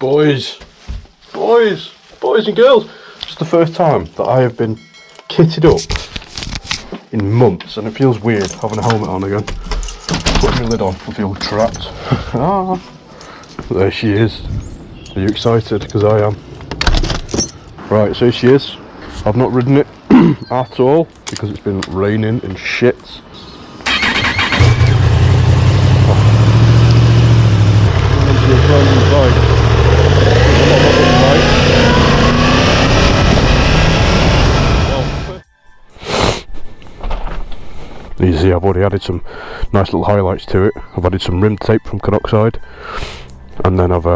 Boys and girls, it's the first time that I have been kitted up in months, and it feels weird having a helmet on again. Putting my lid on, I feel trapped. There she is. Are you excited? Because I am. Right, so here she is. I've not ridden it at all because it's been raining and shit. You see, I've already added some nice little highlights to it. I've added some rim tape from Canuckside, and then I've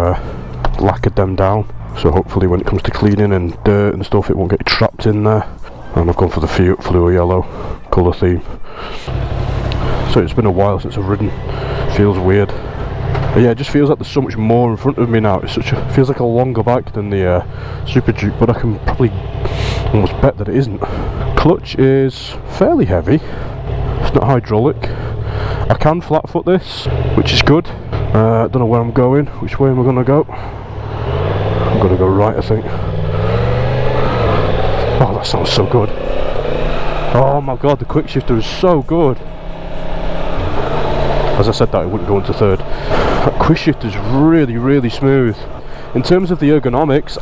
lacquered them down, so hopefully when it comes to cleaning and dirt and stuff it won't get trapped in there. And I've gone for the fluor yellow colour theme. So it's been a while since I've ridden. Feels weird. But yeah, it just feels like there's so much more in front of me now. It's feels like a longer bike than the Super Duke, but I can probably almost bet that it isn't. Clutch is fairly heavy. It's not hydraulic. I can flat foot this, which is good. I don't know where I'm going. Which way am I going to go? I'm going to go right, I think. Oh, that sounds so good. Oh my god, the quick shifter is so good. As I said that, it wouldn't go into third. That quick shifter is really smooth. In terms of the ergonomics,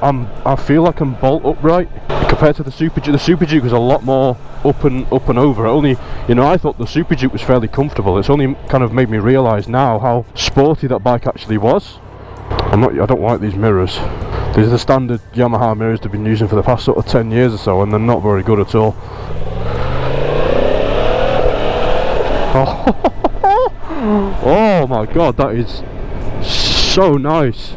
I feel like I'm bolt upright compared to the Super Duke. The Super Duke was a lot more up and over. Only, you know, I thought the Super Duke was fairly comfortable. It's only kind of made me realise now how sporty that bike actually was. I don't like these mirrors. These are the standard Yamaha mirrors they've been using for the past sort of 10 years or so, and they're not very good at all. Oh my god, that is so nice.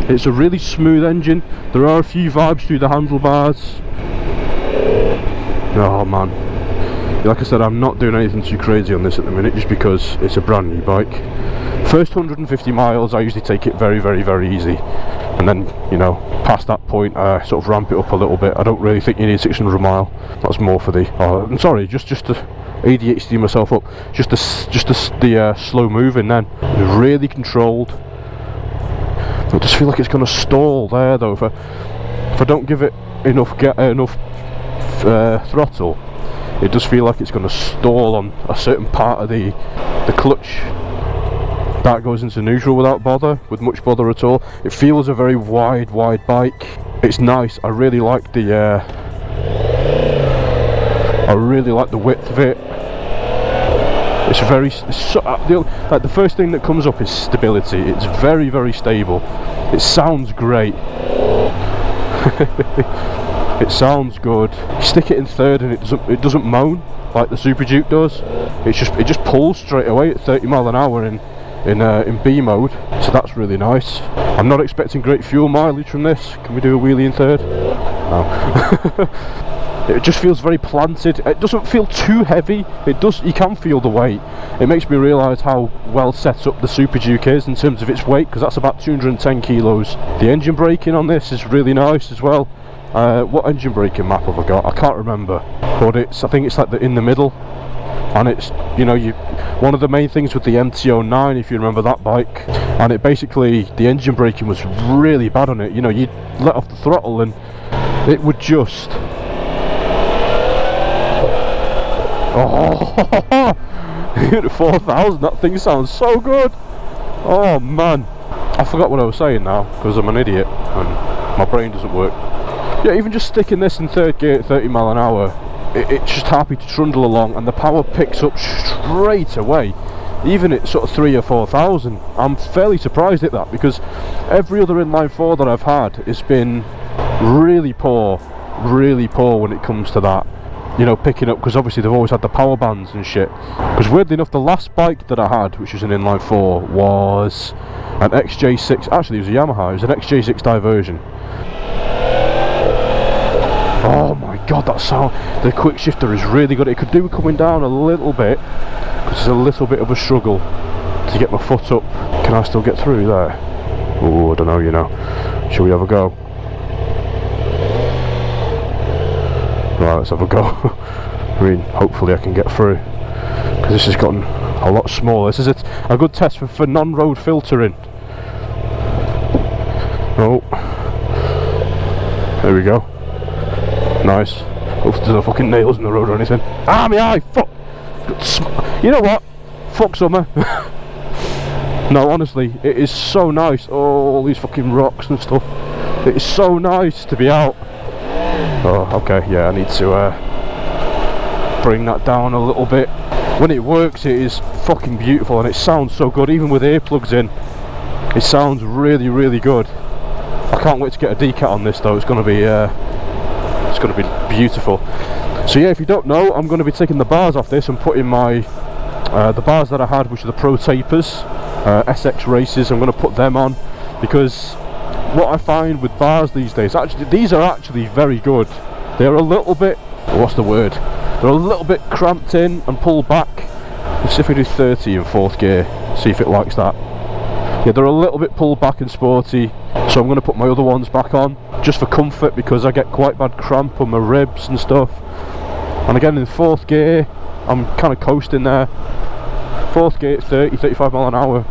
It's a really smooth engine. There are a few vibes through the handlebars. Oh man, like I said, I'm not doing anything too crazy on this at the minute just because it's a brand new bike. First 150 miles I usually take it very easy, and then, you know, past that point I sort of ramp it up a little bit. I don't really think you need 600 mile. That's more for the I'm sorry, just to ADHD myself up, just the slow moving. Then really controlled. I just feel like it's going to stall there though if I don't give it enough throttle. It does feel like it's going to stall on a certain part of the clutch. That goes into neutral without with much bother at all. It feels a very wide bike. It's nice. I really like the width of it. It's like the first thing that comes up is stability. It's very stable. It sounds great. It sounds good. You stick it in third and it doesn't moan like the Super Duke does. It just pulls straight away at 30 mile an hour in B mode. So that's really nice. I'm not expecting great fuel mileage from this. Can we do a wheelie in third? No. It just feels very planted. It doesn't feel too heavy. You can feel the weight. It makes me realise how well set up the Super Duke is in terms of its weight, because that's about 210 kilos. The engine braking on this is really nice as well. What engine braking map have I got? I can't remember, but I think it's like in the middle. And it's, you know, one of the main things with the MT10, if you remember that bike, and it basically, the engine braking was really bad on it. You know, you'd let off the throttle and it would just... Oh, hit 4,000, that thing sounds so good. Oh man, I forgot what I was saying now because I'm an idiot and my brain doesn't work. Yeah, even just sticking this in third gear at 30 mile an hour, it's just happy to trundle along, and the power picks up straight away, even at sort of 3,000 or 4,000. I'm fairly surprised at that, because every other inline 4 that I've had has been really poor when it comes to that. You know, picking up, because obviously they've always had the power bands and shit. Because weirdly enough, the last bike that I had, which was an inline 4, was an XJ6. Actually, it was a Yamaha. It was an XJ6 Diversion. Oh my god, that sound! The quick shifter is really good. It could do with coming down a little bit, because it's a little bit of a struggle to get my foot up. Can I still get through there? Oh, I don't know. You know. Shall we have a go? Right, let's have a go. I mean, hopefully I can get through, because this has gotten a lot smaller. This is a good test for non-road filtering. Oh, there we go. Nice. Hopefully there's no fucking nails in the road or anything. Ah, my eye! Fuck! You know what? Fuck summer. No, honestly, it is so nice. Oh, all these fucking rocks and stuff. It is so nice to be out. Oh, okay, yeah, I need to bring that down a little bit. When it works, it is fucking beautiful, and it sounds so good, even with earplugs in. It sounds really, really good. I can't wait to get a decat on this though. It's going to be beautiful. So yeah, if you don't know, I'm going to be taking the bars off this and putting my the bars that I had, which are the Pro Tapers SX races. I'm going to put them on, because what I find with bars these days, actually these are actually very good. They're a little bit, what's the word, they're a little bit cramped in and pulled back. Let's see if we do 30 in 4th gear, see if it likes that. Yeah, they're a little bit pulled back and sporty, so I'm going to put my other ones back on just for comfort, because I get quite bad cramp on my ribs and stuff. And again, in 4th gear I'm kind of coasting there. 4th gear at 30-35 mile an hour,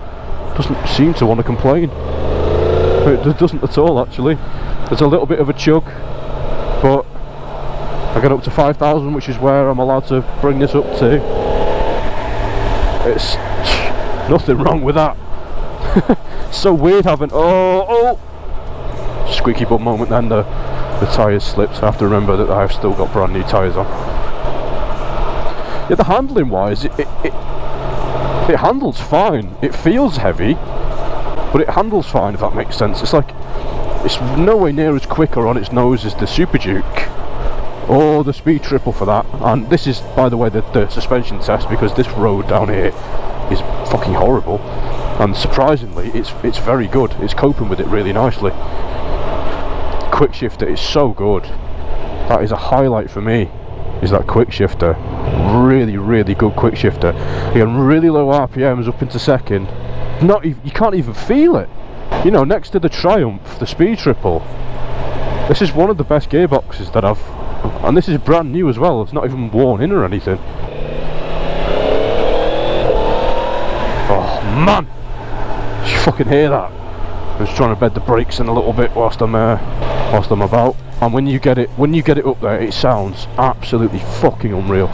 doesn't seem to want to complain. It doesn't at all, actually. There's a little bit of a chug, but I get up to 5,000, which is where I'm allowed to bring this up to. It's nothing wrong with that. So weird having squeaky bum moment. Then the tyres slipped. I have to remember that I've still got brand new tyres on. Yeah, the handling wise, it handles fine. It feels heavy, but it handles fine, if that makes sense. It's like, it's nowhere near as quick or on its nose as the Super Duke or the Speed Triple for that. And this is, by the way, the suspension test, because this road down here is fucking horrible, and surprisingly it's very good. It's coping with it really nicely. Quick shifter is so good. That is a highlight for me, is that quick shifter. Really, really good quick shifter. Again, really low RPMs up into second. Not even, you can't even feel it. You know, next to the Triumph, the Speed Triple, this is one of the best gearboxes that I've, and this is brand new as well. It's not even worn in or anything. Oh man, you fucking hear that? I'm just trying to bed the brakes in a little bit whilst I'm about. And when you get it up there, it sounds absolutely fucking unreal.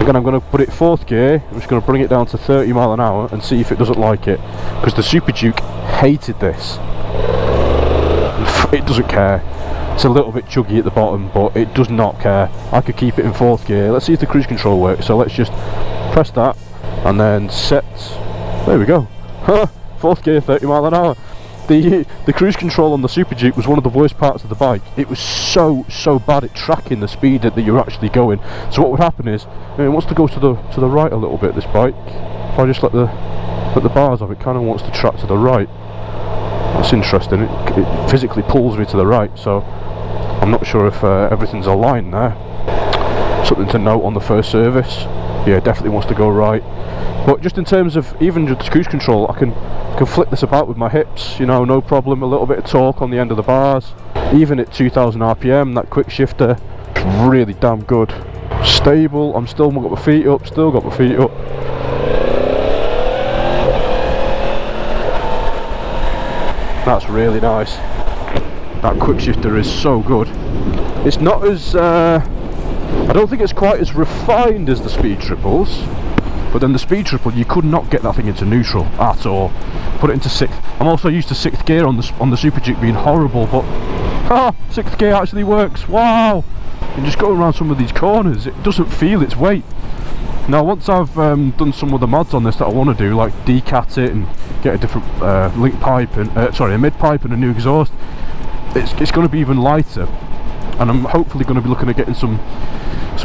Again, I'm going to put it 4th gear. I'm just going to bring it down to 30 mile an hour and see if it doesn't like it, because the Super Duke hated this. It doesn't care. It's a little bit chuggy at the bottom, but it does not care. I could keep it in 4th gear. Let's see if the cruise control works. So let's just press that and then set. There we go. 4th gear, 30 mile an hour. The cruise control on the Super Duke was one of the worst parts of the bike. It was so bad at tracking the speed that you're actually going. So what would happen is, it wants to go to the right a little bit, this bike. If I just let the bars off, it kind of wants to track to the right. That's interesting. It physically pulls me to the right, so I'm not sure if everything's aligned there. Something to note on the first service. Yeah, it definitely wants to go right. But just in terms of even just cruise control, I can flip this about with my hips, you know, no problem. A little bit of torque on the end of the bars. Even at 2000 RPM, that quick shifter is really damn good. Stable. I'm still got my feet up. Still got my feet up. That's really nice. That quick shifter is so good. It's not as I don't think it's quite as refined as the Speed Triples. But then the Speed Triple, you could not get that thing into neutral at all. Put it into 6th. I'm also used to 6th gear on the Super Duke being horrible, but 6th gear actually works. Wow! And just going around some of these corners, it doesn't feel its weight. Now, once I've done some of the mods on this that I want to do, like decat it and get a different link pipe and a mid pipe and a new exhaust, it's going to be even lighter. And I'm hopefully going to be looking at getting some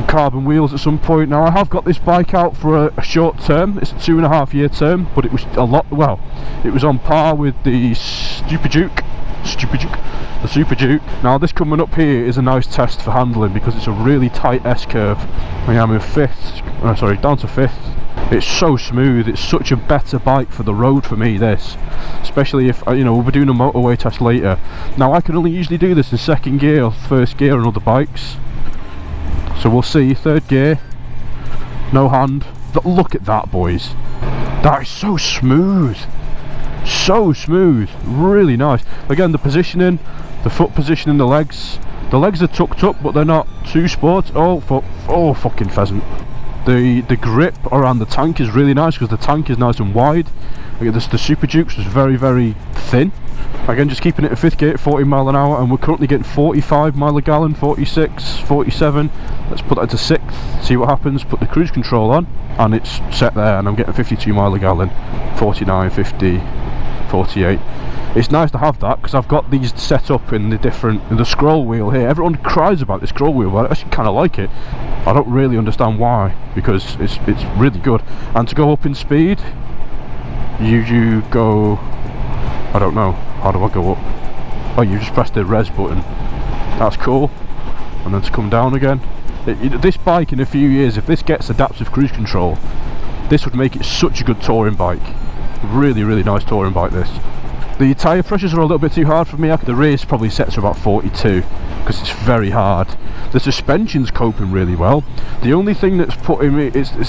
carbon wheels at some point. Now, I have got this bike out for a short term. It's a 2.5 year term, but it was a lot, well, it was on par with the Super Duke. The Super Duke. Now, this coming up here is a nice test for handling, because it's a really tight S-curve. I am in 5th, sorry, down to 5th. It's so smooth. It's such a better bike for the road for me, this, especially if, you know, we'll be doing a motorway test later. Now, I can only usually do this in 2nd gear or 1st gear on other bikes, so we'll see. 3rd gear, no hand. But look at that, boys. That is so smooth. So smooth, really nice. Again, the positioning, the foot positioning, the legs are tucked up, but they're not too sporty. Oh fucking pheasant. The grip around the tank is really nice because the tank is nice and wide. The Super Duke's was very, very thin. Again, just keeping it at 5th gear at 40 mile an hour, and we're currently getting 45 mile a gallon, 46, 47. Let's put that into 6th, see what happens. Put the cruise control on, and it's set there, and I'm getting 52 mile a gallon, 49, 50, 48. It's nice to have that because I've got these set up in the scroll wheel here. Everyone cries about the scroll wheel, but I actually kind of like it. I don't really understand why, because it's really good. And to go up in speed, you go, I don't know, how do I go up? Oh, you just press the res button. That's cool. And then to come down again. This bike in a few years, if this gets adaptive cruise control, this would make it such a good touring bike. Really, really nice touring bike, this. The tyre pressures are a little bit too hard for me. The rear's probably set to about 42 because it's very hard. The suspension's coping really well. The only thing that's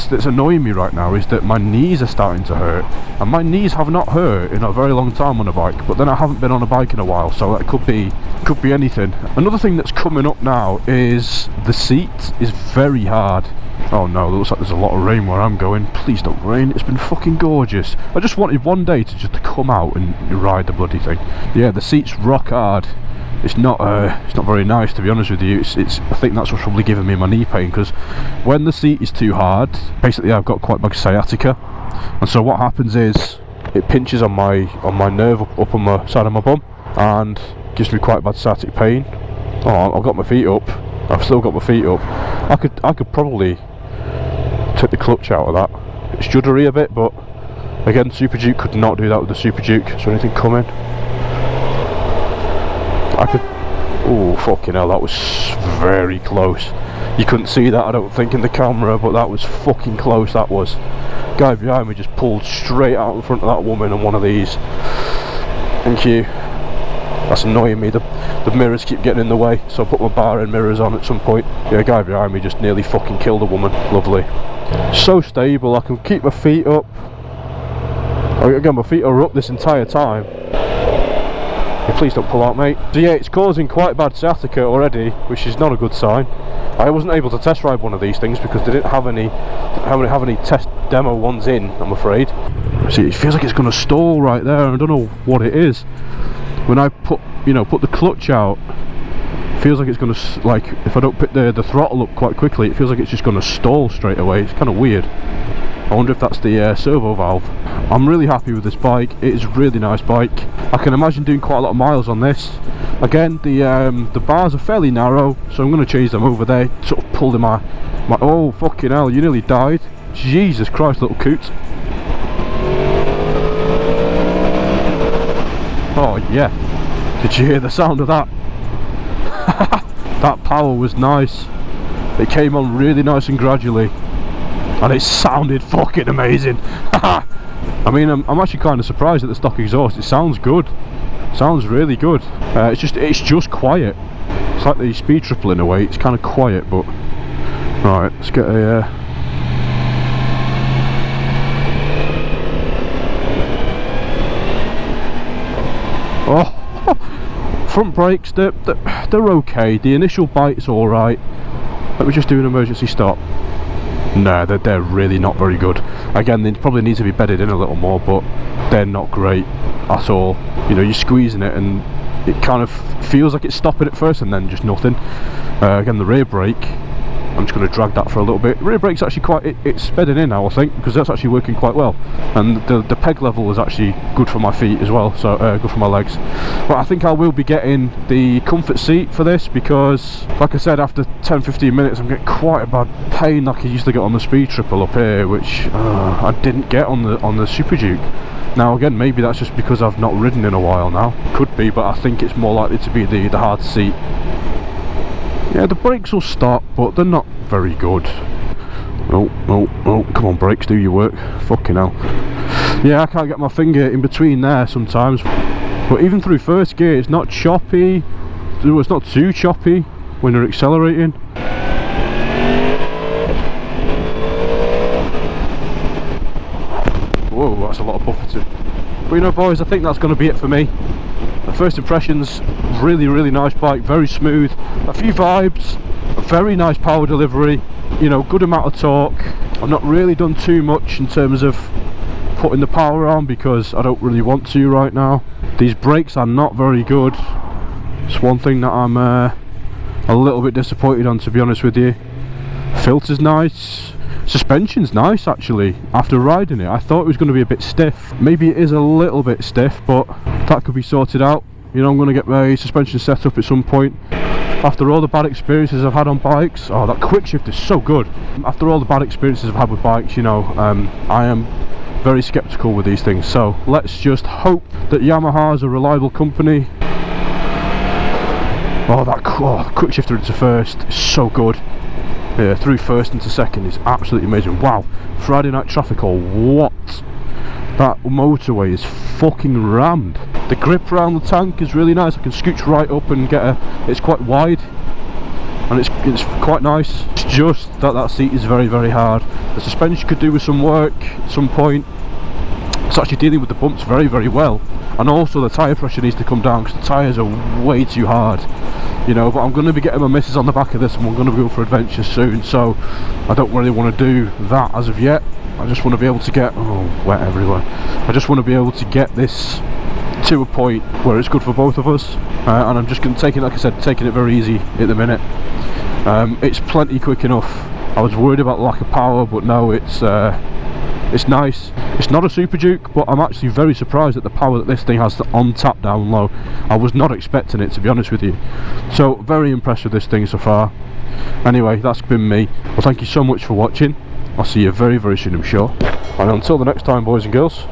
that's annoying me right now is that my knees are starting to hurt, and my knees have not hurt in a very long time on a bike. But then I haven't been on a bike in a while, so that could be anything. Another thing that's coming up now is the seat is very hard. Oh no, it looks like there's a lot of rain where I'm going. Please don't rain. It's been fucking gorgeous. I just wanted one day to just come out and ride the bloody thing. Yeah, the seat's rock hard. It's not very nice, to be honest with you. I think that's what's probably giving me my knee pain, because when the seat is too hard, basically I've got quite bad sciatica, and so what happens is it pinches on my nerve up on my side of my bum and gives me quite bad sciatic pain. Oh, I've got my feet up. I've still got my feet up. I could probably take the clutch out of that. It's juddery a bit, but again, Super Duke could not do that with the Super Duke. Is there anything coming? Oh fucking hell, that was very close. You couldn't see that, I don't think, in the camera, but that was fucking close. That was. Guy behind me just pulled straight out in front of that woman on one of these. Thank you. That's annoying me. The mirrors keep getting in the way, so I put my bar and mirrors on at some point. Yeah, a guy behind me just nearly fucking killed a woman. Lovely. So stable. I can keep my feet up. Again, my feet are up this entire time. Yeah, please don't pull out, mate. So yeah, it's causing quite bad sciatica already, which is not a good sign. I wasn't able to test ride one of these things because they didn't have any test demo ones in, I'm afraid. See, it feels like it's going to stall right there. I don't know what it is. When I put the clutch out, it feels like it's going to, like, if I don't put the throttle up quite quickly, it feels like it's just going to stall straight away. It's kind of weird. I wonder if that's the servo valve. I'm really happy with this bike. It is a really nice bike. I can imagine doing quite a lot of miles on this. Again, the bars are fairly narrow, so I'm going to change them over there. Sort of pulled in my oh fucking hell! You nearly died. Jesus Christ, little coot. Oh yeah. Did you hear the sound of that? That power was nice. It came on really nice and gradually, and it sounded fucking amazing. I mean, I'm actually kind of surprised at the stock exhaust. It sounds good. Sounds really good. It's just quiet. It's like the speed triple in a way. It's kind of quiet, but right. Let's get a. Oh, front brakes. They're okay. The initial bite's all right. Let me just do an emergency stop. No, they're really not very good. Again, they probably need to be bedded in a little more, but they're not great at all. You know, you're squeezing it and it kind of feels like it's stopping at first and then just nothing. Again, the rear brake, I'm just going to drag that for a little bit. Rear brake's actually it's bedding in now, I think, because that's actually working quite well. And the peg level is actually good for my feet as well, so good for my legs. But I think I will be getting the comfort seat for this because, like I said, after 10-15 minutes I'm getting quite a bad pain like I used to get on the speed triple up here, which I didn't get on the Super Duke. Now again, maybe that's just because I've not ridden in a while now. Could be, but I think it's more likely to be the hard seat. Yeah, the brakes will stop, but they're not very good. Oh, come on, brakes, do your work. Fucking hell. Yeah, I can't get my finger in between there sometimes. But even through first gear, it's not choppy. It's not too choppy when you're accelerating. Whoa, that's a lot of buffeting. But you know, boys, I think that's going to be it for me. The first impressions, really nice bike, very smooth, a few vibes, a very nice power delivery, you know, good amount of torque. I've not really done too much in terms of putting the power on because I don't really want to right now. These brakes are not very good. It's one thing that I'm a little bit disappointed on, to be honest with you. Filter's nice, suspension's nice actually. After riding it, I thought it was going to be a bit stiff. Maybe it is a little bit stiff, but that could be sorted out. You know, I'm going to get my suspension set up at some point. After all the bad experiences I've had on bikes, oh, that quick shift is so good. After all the bad experiences I've had with bikes, you know, I am very skeptical with these things. So let's just hope that Yamaha is a reliable company. Oh, that quick shifter into first is so good. Yeah, through first into second is absolutely amazing. Wow, Friday night traffic or what? That motorway is fucking rammed. The grip around the tank is really nice. I can scooch right up and get it's quite wide and it's quite nice. It's just that seat is very hard. The suspension could do with some work at some point. It's actually dealing with the bumps very well, and also the tyre pressure needs to come down because the tyres are way too hard, you know. But I'm going to be getting my missus on the back of this and we're going to go for adventures soon, so I don't really want to do that as of yet. I just want to be able to get, oh, wet everywhere. I just want to be able to get this to a point where it's good for both of us, and I'm just going to take it, like I said, taking it very easy at the minute. It's plenty quick enough. I was worried about the lack of power, but no, it's nice. It's not a Super Duke, but I'm actually very surprised at the power that this thing has on tap down low. I was not expecting it, to be honest with you. So very impressed with this thing so far. Anyway, that's been me. Well, thank you so much for watching. I'll see you very soon, I'm sure. And until the next time, boys and girls,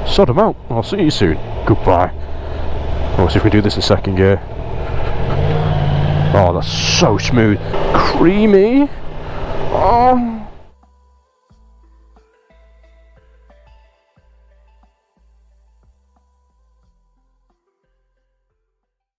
sod 'em out. I'll see you soon. Goodbye. Let's see if we do this in second gear. Oh, that's so smooth. Creamy. Oh.